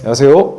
안녕하세요.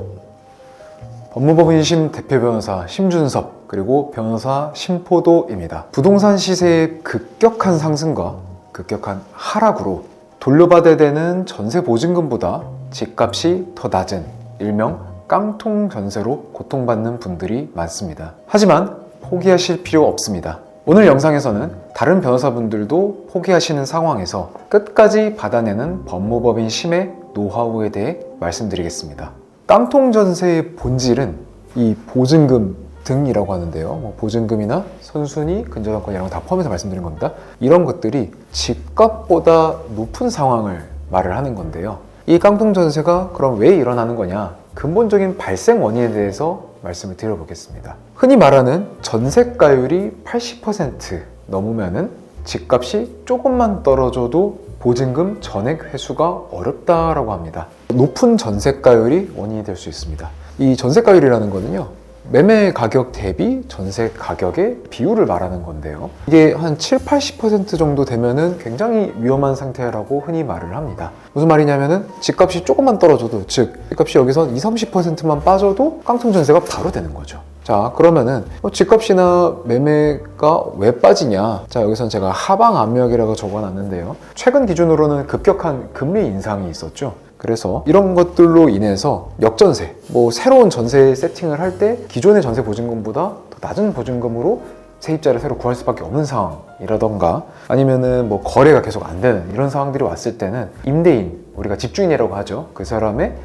법무법인 1심 대표 변호사 심준섭 그리고 변호사 심포도입니다. 부동산 시세의 급격한 상승과 급격한 하락으로 돌려받아야 되는 전세 보증금보다 집값이 더 낮은 일명 깡통 전세로 고통받는 분들이 많습니다. 하지만 포기하실 필요 없습니다. 오늘 영상에서는 다른 변호사분들도 포기하시는 상황에서 끝까지 받아내는 법무법인 심의 노하우에 대해 말씀드리겠습니다. 깡통 전세의 본질은 이 보증금 등이라고 하는데요. 보증금이나 선순위, 근저당권 이런 거 다 포함해서 말씀드린 겁니다. 이런 것들이 집값보다 높은 상황을 말을 하는 건데요. 이 깡통 전세가 그럼 왜 일어나는 거냐? 근본적인 발생 원인에 대해서 말씀을 드려보겠습니다. 흔히 말하는 전세가율이 80% 넘으면은 집값이 조금만 떨어져도 보증금 전액 회수가 어렵다라고 합니다. 높은 전세가율이 원인이 될 수 있습니다. 이 전세가율이라는 거는요, 매매 가격 대비 전세 가격의 비율을 말하는 건데요. 이게 한 7-80% 정도 되면은 굉장히 위험한 상태라고 흔히 말을 합니다. 무슨 말이냐면은 집값이 조금만 떨어져도, 즉 집값이 여기서 20-30%만 빠져도 깡통 전세가 바로 되는 거죠. 자, 그러면은 집값이나 매매가 왜 빠지냐? 자, 여기선 제가 하방 압력이라고 적어놨는데요. 최근 기준으로는 급격한 금리 인상이 있었죠. 그래서 이런 것들로 인해서 역전세, 새로운 전세 세팅을 할 때 기존의 전세 보증금보다 더 낮은 보증금으로 세입자를 새로 구할 수밖에 없는 상황이라던가, 아니면은 거래가 계속 안 되는 이런 상황들이 왔을 때는 임대인, 우리가 집주인이라고 하죠. 그 사람의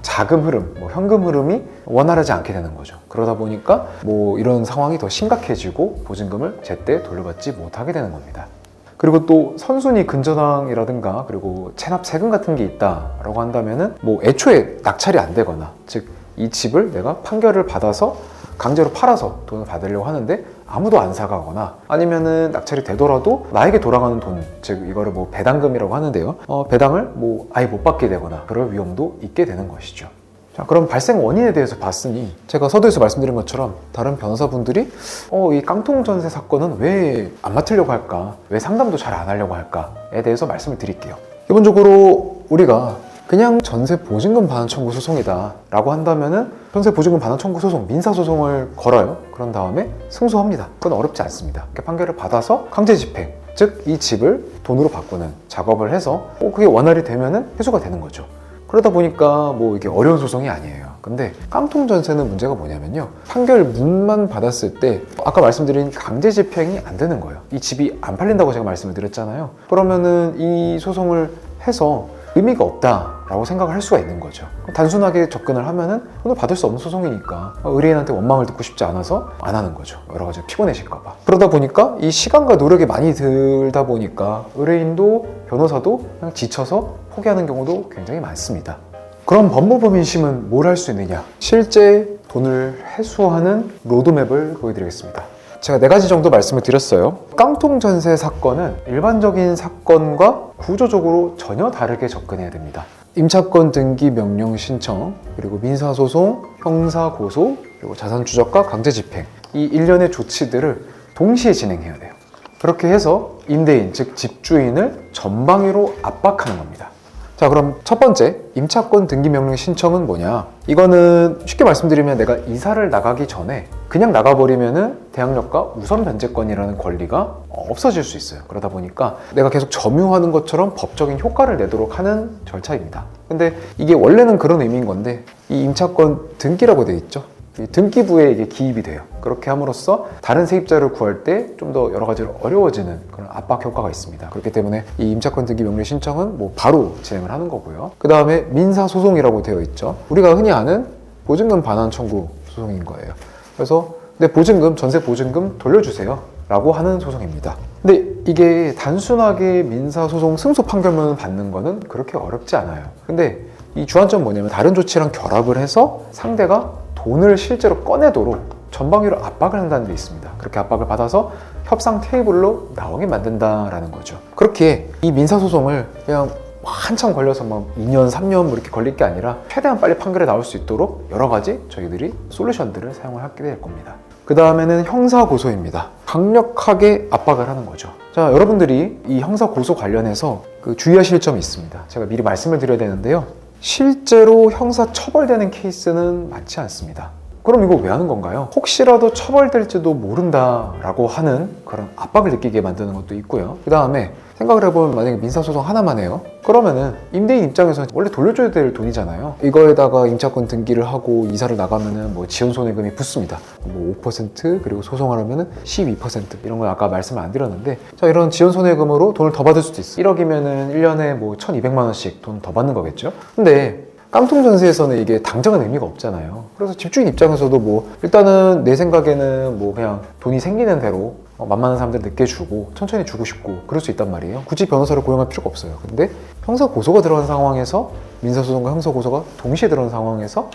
자금 흐름, 현금 흐름이 원활하지 않게 되는 거죠. 그러다 보니까 이런 상황이 더 심각해지고 보증금을 제때 돌려받지 못하게 되는 겁니다. 그리고 또 선순위 근저당이라든가 그리고 체납 세금 같은 게 있다라고 한다면은 애초에 낙찰이 안 되거나, 즉 이 집을 내가 판결을 받아서 강제로 팔아서 돈을 받으려고 하는데 아무도 안 사가거나, 아니면은 낙찰이 되더라도 나에게 돌아가는 돈, 즉 이거를 배당금이라고 하는데요. 배당을 아예 못 받게 되거나 그럴 위험도 있게 되는 것이죠. 자, 그럼 발생 원인에 대해서 봤으니 제가 서두에서 말씀드린 것처럼 다른 변호사분들이 이 깡통 전세 사건은 왜 안 맡으려고 할까? 왜 상담도 잘 안 하려고 할까?에 대해서 말씀을 드릴게요. 기본적으로 우리가 그냥 전세 보증금 반환 청구 소송이다 라고 한다면은 전세 보증금 반환 청구 소송, 민사소송을 걸어요. 그런 다음에 승소합니다. 그건 어렵지 않습니다. 이렇게 판결을 받아서 강제 집행, 즉 이 집을 돈으로 바꾸는 작업을 해서 그게 원활히 되면은 회수가 되는 거죠. 그러다 보니까 이게 어려운 소송이 아니에요. 근데 깡통 전세는 문제가 뭐냐면요, 판결문만 받았을 때 아까 말씀드린 강제 집행이 안 되는 거예요. 이 집이 안 팔린다고 제가 말씀을 드렸잖아요. 그러면은 이 소송을 해서 의미가 없다라고 생각을 할 수가 있는 거죠. 단순하게 접근을 하면은 돈을 받을 수 없는 소송이니까 의뢰인한테 원망을 듣고 싶지 않아서 안 하는 거죠. 여러 가지 피곤해질까 봐. 그러다 보니까 이 시간과 노력이 많이 들다 보니까 의뢰인도 변호사도 그냥 지쳐서 포기하는 경우도 굉장히 많습니다. 그럼 법무법인 심은 뭘 할 수 있느냐? 실제 돈을 회수하는 로드맵을 보여드리겠습니다. 제가 4가지 정도 말씀을 드렸어요. 깡통 전세 사건은 일반적인 사건과 구조적으로 전혀 다르게 접근해야 됩니다. 임차권 등기 명령 신청, 그리고 민사소송, 형사고소, 그리고 자산추적과 강제집행, 이 일련의 조치들을 동시에 진행해야 돼요. 그렇게 해서 임대인, 즉 집주인을 전방위로 압박하는 겁니다. 자, 그럼 첫 번째, 임차권 등기 명령 신청은 뭐냐? 이거는 쉽게 말씀드리면 내가 이사를 나가기 전에 그냥 나가버리면은 대항력과 우선 변제권이라는 권리가 없어질 수 있어요. 그러다 보니까 내가 계속 점유하는 것처럼 법적인 효과를 내도록 하는 절차입니다. 근데 이게 원래는 그런 의미인 건데, 이 임차권 등기라고 되어 있죠. 이 등기부에 이게 기입이 돼요. 그렇게 함으로써 다른 세입자를 구할 때 좀 더 여러 가지로 어려워지는 그런 압박 효과가 있습니다. 그렇기 때문에 이 임차권 등기 명령 신청은 바로 진행을 하는 거고요. 그 다음에 민사소송이라고 되어 있죠. 우리가 흔히 아는 보증금 반환 청구 소송인 거예요. 그래서 내 보증금, 전세 보증금 돌려주세요 라고 하는 소송입니다. 근데 이게 단순하게 민사소송 승소 판결문을 받는 거는 그렇게 어렵지 않아요. 근데 이 주안점은 뭐냐면 다른 조치랑 결합을 해서 상대가 돈을 실제로 꺼내도록 전방위로 압박을 한다는 데 있습니다. 그렇게 압박을 받아서 협상 테이블로 나오게 만든다라는 거죠. 그렇게 이 민사소송을 그냥 한참 걸려서 2년, 3년 이렇게 걸릴 게 아니라 최대한 빨리 판결에 나올 수 있도록 여러 가지 저희들이 솔루션들을 사용을 하게 될 겁니다. 그 다음에는 형사고소입니다. 강력하게 압박을 하는 거죠. 자, 여러분들이 이 형사고소 관련해서 주의하실 점이 있습니다. 제가 미리 말씀을 드려야 되는데요. 실제로 형사 처벌되는 케이스는 많지 않습니다. 그럼 이거 왜 하는 건가요? 혹시라도 처벌될지도 모른다라고 하는 그런 압박을 느끼게 만드는 것도 있고요. 그 다음에 생각을 해보면 만약에 민사소송 하나만 해요? 그러면은 임대인 입장에서는 원래 돌려줘야 될 돈이잖아요. 이거에다가 임차권 등기를 하고 이사를 나가면은 뭐 지연손해금이 붙습니다. 뭐 5% 그리고 소송을 하면은 12% 이런 걸 아까 말씀을 안 드렸는데, 자, 이런 지연손해금으로 돈을 더 받을 수도 있어. 1억이면은 1년에 뭐 1,200만 원씩 돈 더 받는 거겠죠. 근데 깡통 전세에서는 이게 당장은 의미가 없잖아요. 그래서 집주인 입장에서도 뭐 일단은 내 생각에는 뭐 그냥 돈이 생기는 대로 만만한 사람들 늦게 주고 천천히 주고 싶고 그럴 수 있단 말이에요. 굳이 변호사를 고용할 필요가 없어요. 근데 형사 고소가 들어간 상황에서, 민사소송과 형사 고소가 동시에 들어간 상황에서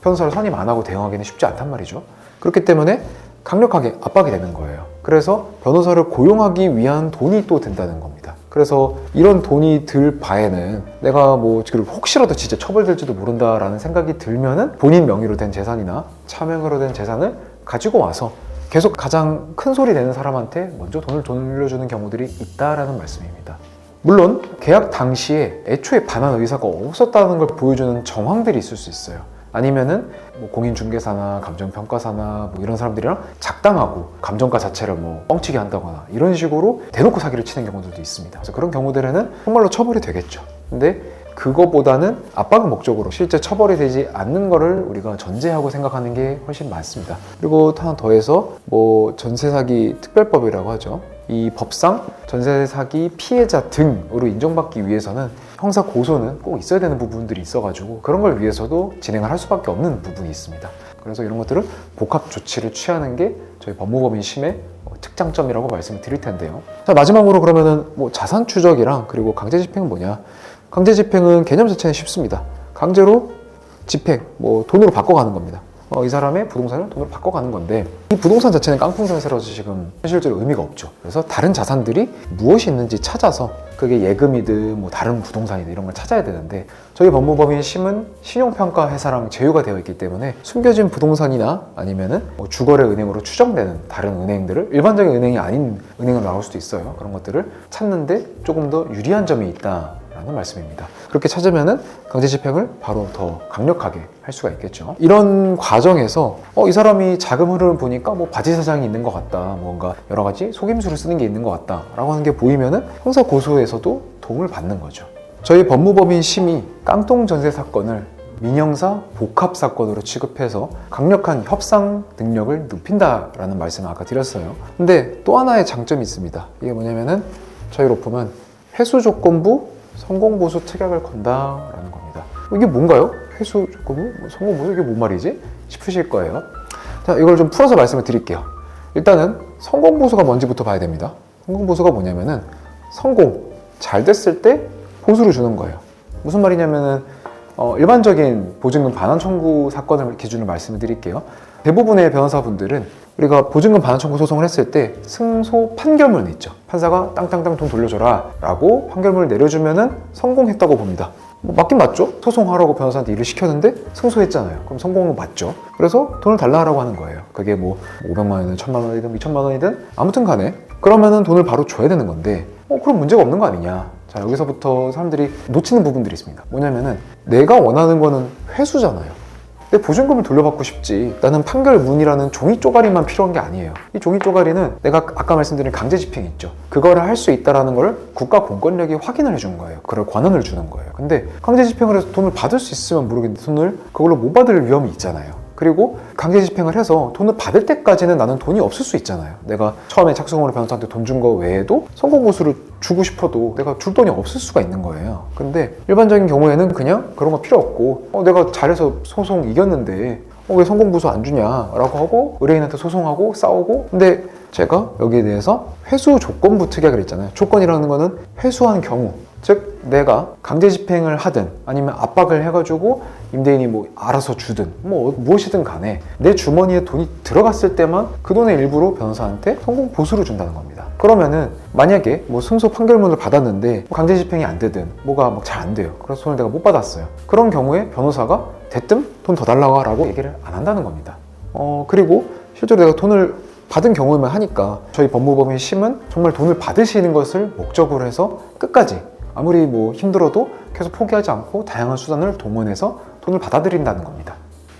변호사를 선임 안 하고 대응하기는 쉽지 않단 말이죠. 그렇기 때문에 강력하게 압박이 되는 거예요. 그래서 변호사를 고용하기 위한 돈이 또 든다는 겁니다. 그래서 이런 돈이 들 바에는 내가 뭐 혹시라도 진짜 처벌될지도 모른다라는 생각이 들면은 본인 명의로 된 재산이나 차명으로 된 재산을 가지고 와서 계속 가장 큰 소리 내는 사람한테 먼저 돈을 돌려주는 경우들이 있다라는 말씀입니다. 물론 계약 당시에 애초에 반환 의사가 없었다는 걸 보여주는 정황들이 있을 수 있어요. 아니면은 뭐 공인중개사나 감정평가사나 뭐 이런 사람들이랑 작당하고 감정가 자체를 뭐 뻥치게 한다거나 이런 식으로 대놓고 사기를 치는 경우들도 있습니다. 그래서 그런 경우들에는 정말로 처벌이 되겠죠. 근데 그거보다는 압박을 목적으로 실제 처벌이 되지 않는 거를 우리가 전제하고 생각하는 게 훨씬 많습니다. 그리고 하나 더해서 뭐 전세사기 특별법이라고 하죠. 이 법상 전세사기 피해자 등으로 인정받기 위해서는 형사 고소는 꼭 있어야 되는 부분들이 있어가지고 그런 걸 위해서도 진행을 할 수밖에 없는 부분이 있습니다. 그래서 이런 것들은 복합 조치를 취하는 게 저희 법무법인심의 특장점이라고 말씀을 드릴 텐데요. 자, 마지막으로 그러면은 뭐 자산 추적이랑 그리고 강제집행은 뭐냐? 강제집행은 개념 자체는 쉽습니다. 강제로 집행, 뭐 돈으로 바꿔가는 겁니다. 이 사람의 부동산을 돈으로 바꿔가는 건데, 이 부동산 자체는 깡통 전세라서 지금 현실적으로 의미가 없죠. 그래서 다른 자산들이 무엇이 있는지 찾아서, 그게 예금이든 뭐 다른 부동산이든 이런 걸 찾아야 되는데, 저희 법무법인 심은 신용평가 회사랑 제휴가 되어 있기 때문에 숨겨진 부동산이나 아니면은 뭐 주거래 은행으로 추정되는 다른 은행들을, 일반적인 은행이 아닌 은행으로 나올 수도 있어요. 그런 것들을 찾는데 조금 더 유리한 점이 있다 라는 말씀입니다. 그렇게 찾으면은 강제집행을 바로 더 강력하게 할 수가 있겠죠. 이런 과정에서 이 사람이 자금 흐름을 보니까 뭐 바지 사장이 있는 것 같다, 뭔가 여러 가지 속임수를 쓰는 게 있는 것 같다 라고 하는 게 보이면은 형사 고소에서도 도움을 받는 거죠. 저희 법무법인 심이 깡통 전세 사건을 민형사 복합 사건으로 취급해서 강력한 협상 능력을 높인다라는 말씀을 아까 드렸어요. 근데 또 하나의 장점이 있습니다. 이게 뭐냐면은 저희 로펌은 회수 조건부 성공보수 특약을 건다라는 겁니다. 이게 뭔가요? 회수 조건부? 성공보수? 이게 뭔 말이지? 싶으실 거예요. 자, 이걸 좀 풀어서 말씀을 드릴게요. 일단은 성공보수가 뭔지부터 봐야 됩니다. 성공보수가 뭐냐면은 성공, 잘 됐을 때 보수를 주는 거예요. 무슨 말이냐면은 일반적인 보증금 반환 청구 사건을 기준으로 말씀을 드릴게요. 대부분의 변호사분들은 우리가 보증금 반환 청구 소송을 했을 때 승소 판결문이 있죠. 판사가 땅땅땅 돈 돌려줘라 라고 판결문을 내려주면은 성공했다고 봅니다. 뭐 맞긴 맞죠? 소송하라고 변호사한테 일을 시켰는데 승소했잖아요. 그럼 성공은 맞죠. 그래서 돈을 달라고 하는 거예요. 그게 뭐 500만 원이든 1000만 원이든 2000만 원이든 아무튼 간에 그러면은 돈을 바로 줘야 되는 건데 그럼 문제가 없는 거 아니냐. 자, 여기서부터 사람들이 놓치는 부분들이 있습니다. 뭐냐면은 내가 원하는 거는 회수잖아요. 내 보증금을 돌려받고 싶지, 나는 판결문이라는 종이 쪼가리만 필요한 게 아니에요. 이 종이 쪼가리는 내가 아까 말씀드린 강제집행 있죠. 그거를 할 수 있다는 걸 국가 공권력이 확인을 해준 거예요. 그럴 권한을 주는 거예요. 근데 강제집행을 해서 돈을 받을 수 있으면 모르겠는데 돈을 그걸로 못 받을 위험이 있잖아요. 그리고 강제집행을 해서 돈을 받을 때까지는 나는 돈이 없을 수 있잖아요. 내가 처음에 착수금으로 변호사한테 돈 준 거 외에도 성공보수를 주고 싶어도 내가 줄 돈이 없을 수가 있는 거예요. 근데 일반적인 경우에는 그냥 그런 거 필요 없고 내가 잘해서 소송 이겼는데 왜 성공보수 안 주냐라고 하고 의뢰인한테 소송하고 싸우고. 근데 제가 여기에 대해서 회수 조건부 특약을 했잖아요. 조건이라는 거는 회수한 경우, 즉 내가 강제집행을 하든 아니면 압박을 해가지고 임대인이 뭐 알아서 주든 뭐 무엇이든 간에 내 주머니에 돈이 들어갔을 때만 그 돈의 일부로 변호사한테 성공 보수를 준다는 겁니다. 그러면은 만약에 뭐 승소 판결문을 받았는데 강제집행이 안 되든 뭐가 막 잘 안 돼요. 그래서 돈을 내가 못 받았어요. 그런 경우에 변호사가 대뜸 돈 더 달라고 하라고 얘기를 안 한다는 겁니다. 그리고 실제로 내가 돈을 받은 경우만 하니까 저희 법무법인 심은 정말 돈을 받으시는 것을 목적으로 해서 끝까지 아무리 뭐 힘들어도 계속 포기하지 않고 다양한 수단을 동원해서 돈을 받아들인다는 겁니다.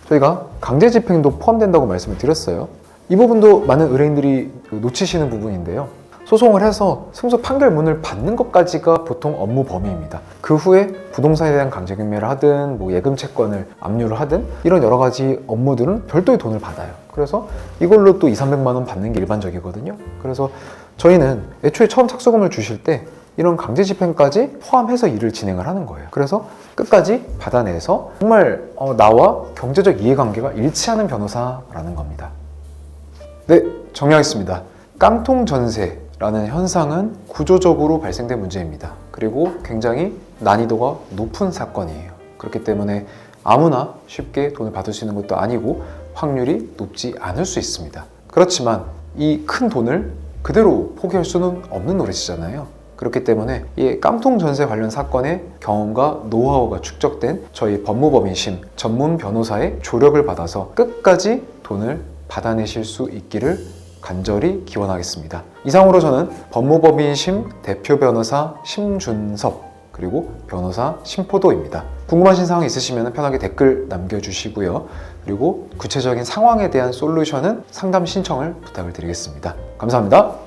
저희가 강제집행도 포함된다고 말씀을 드렸어요. 이 부분도 많은 의뢰인들이 놓치시는 부분인데요. 소송을 해서 승소 판결문을 받는 것까지가 보통 업무 범위입니다. 그 후에 부동산에 대한 강제경매를 하든 뭐 예금 채권을 압류를 하든 이런 여러 가지 업무들은 별도의 돈을 받아요. 그래서 이걸로 또 200~300만 원 받는 게 일반적이거든요. 그래서 저희는 애초에 처음 착수금을 주실 때 이런 강제집행까지 포함해서 일을 진행을 하는 거예요. 그래서 끝까지 받아내서 정말 나와 경제적 이해관계가 일치하는 변호사라는 겁니다. 네, 정리하겠습니다. 깡통 전세라는 현상은 구조적으로 발생된 문제입니다. 그리고 굉장히 난이도가 높은 사건이에요. 그렇기 때문에 아무나 쉽게 돈을 받을 수 있는 것도 아니고 확률이 높지 않을 수 있습니다. 그렇지만 이 큰 돈을 그대로 포기할 수는 없는 노릇이잖아요. 그렇기 때문에 이 깡통 전세 관련 사건의 경험과 노하우가 축적된 저희 법무법인심 전문 변호사의 조력을 받아서 끝까지 돈을 받아내실 수 있기를 간절히 기원하겠습니다. 이상으로 저는 법무법인심 대표 변호사 심준섭 그리고 변호사 심포도입니다. 궁금하신 사항 있으시면 편하게 댓글 남겨주시고요. 그리고 구체적인 상황에 대한 솔루션은 상담 신청을 부탁을 드리겠습니다. 감사합니다.